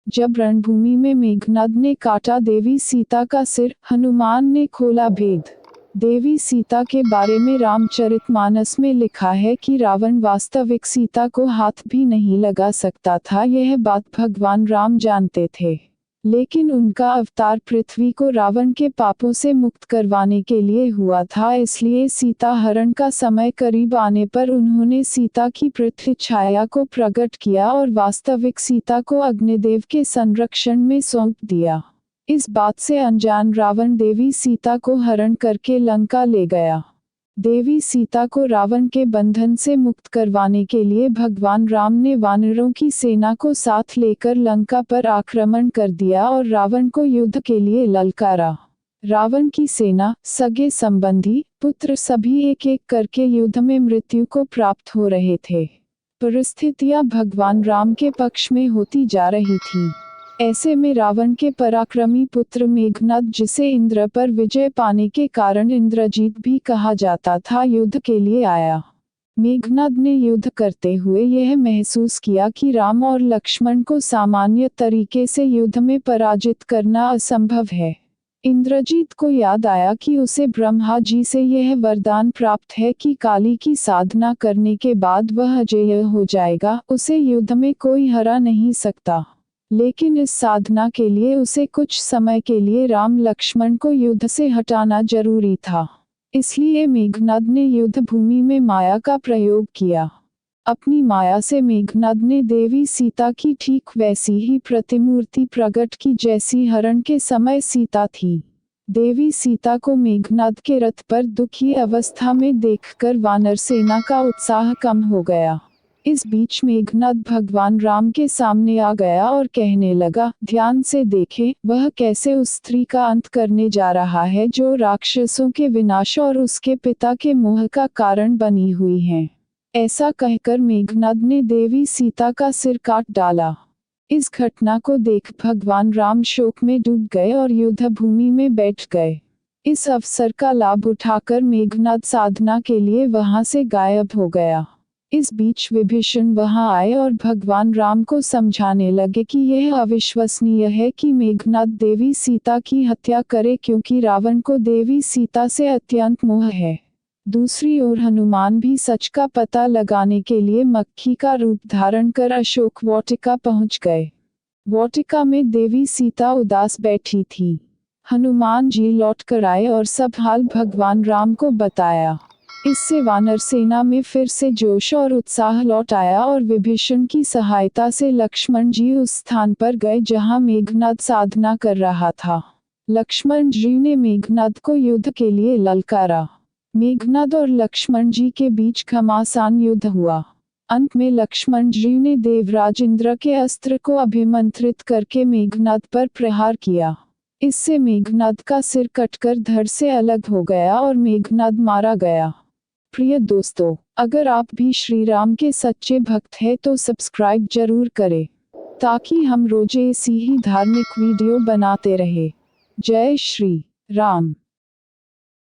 जब रणभूमि में मेघनाद ने काटा देवी सीता का सिर, हनुमान ने खोला भेद। देवी सीता के बारे में रामचरितमानस में लिखा है कि रावण वास्तविक सीता को हाथ भी नहीं लगा सकता था। यह बात भगवान राम जानते थे, लेकिन उनका अवतार पृथ्वी को रावण के पापों से मुक्त करवाने के लिए हुआ था। इसलिए सीता हरण का समय करीब आने पर उन्होंने सीता की पृथ्वी छाया को प्रकट किया और वास्तविक सीता को अग्निदेव के संरक्षण में सौंप दिया। इस बात से अनजान रावण देवी सीता को हरण करके लंका ले गया। देवी सीता को रावण के बंधन से मुक्त करवाने के लिए भगवान राम ने वानरों की सेना को साथ लेकर लंका पर आक्रमण कर दिया और रावण को युद्ध के लिए ललकारा। रावण की सेना, सगे संबंधी, पुत्र सभी एक एक करके युद्ध में मृत्यु को प्राप्त हो रहे थे। परिस्थितियां भगवान राम के पक्ष में होती जा रही थीं। ऐसे में रावण के पराक्रमी पुत्र मेघनाद, जिसे इंद्र पर विजय पाने के कारण इंद्रजीत भी कहा जाता था, युद्ध के लिए आया। मेघनाद ने युद्ध करते हुए यह महसूस किया कि राम और लक्ष्मण को सामान्य तरीके से युद्ध में पराजित करना असंभव है। इंद्रजीत को याद आया कि उसे ब्रह्मा जी से यह वरदान प्राप्त है कि काली की साधना करने के बाद वह अजेय हो जाएगा, उसे युद्ध में कोई हरा नहीं सकता। लेकिन इस साधना के लिए उसे कुछ समय के लिए राम लक्ष्मण को युद्ध से हटाना जरूरी था। इसलिए मेघनाद ने युद्ध भूमि में माया का प्रयोग किया। अपनी माया से मेघनाद ने देवी सीता की ठीक वैसी ही प्रतिमूर्ति प्रकट की जैसी हरण के समय सीता थी। देवी सीता को मेघनाद के रथ पर दुखी अवस्था में देखकर वानर सेना का उत्साह कम हो गया। इस बीच मेघनाद भगवान राम के सामने आ गया और कहने लगा, ध्यान से देखें, वह कैसे उस स्त्री का अंत करने जा रहा है जो राक्षसों के विनाश और उसके पिता के मोह का कारण बनी हुई है। ऐसा कहकर मेघनाद ने देवी सीता का सिर काट डाला। इस घटना को देख भगवान राम शोक में डूब गए और युद्ध भूमि में बैठ गए। इस अवसर का लाभ उठाकर मेघनाद साधना के लिए वहां से गायब हो गया। इस बीच विभीषण वहां आए और भगवान राम को समझाने लगे कि यह अविश्वसनीय है कि मेघनाद देवी सीता की हत्या करे, क्योंकि रावण को देवी सीता से अत्यंत मोह है। दूसरी ओर हनुमान भी सच का पता लगाने के लिए मक्खी का रूप धारण कर अशोक वाटिका पहुंच गए। वाटिका में देवी सीता उदास बैठी थी। हनुमान जी लौट कर आए और सब हाल भगवान राम को बताया। इससे वानर सेना में फिर से जोश और उत्साह लौट आया और विभीषण की सहायता से लक्ष्मण जी उस स्थान पर गए जहां मेघनाद साधना कर रहा था। लक्ष्मण जी ने मेघनाद को युद्ध के लिए ललकारा। मेघनाद और लक्ष्मण जी के बीच घमासान युद्ध हुआ। अंत में लक्ष्मण जी ने देवराज इंद्र के अस्त्र को अभिमंत्रित करके मेघनाद पर प्रहार किया। इससे मेघनाद का सिर कटकर धड़ से अलग हो गया और मेघनाद मारा गया। प्रिय दोस्तों, अगर आप भी श्री राम के सच्चे भक्त हैं तो सब्सक्राइब जरूर करें, ताकि हम रोज ऐसी ही धार्मिक वीडियो बनाते रहे। जय श्री राम।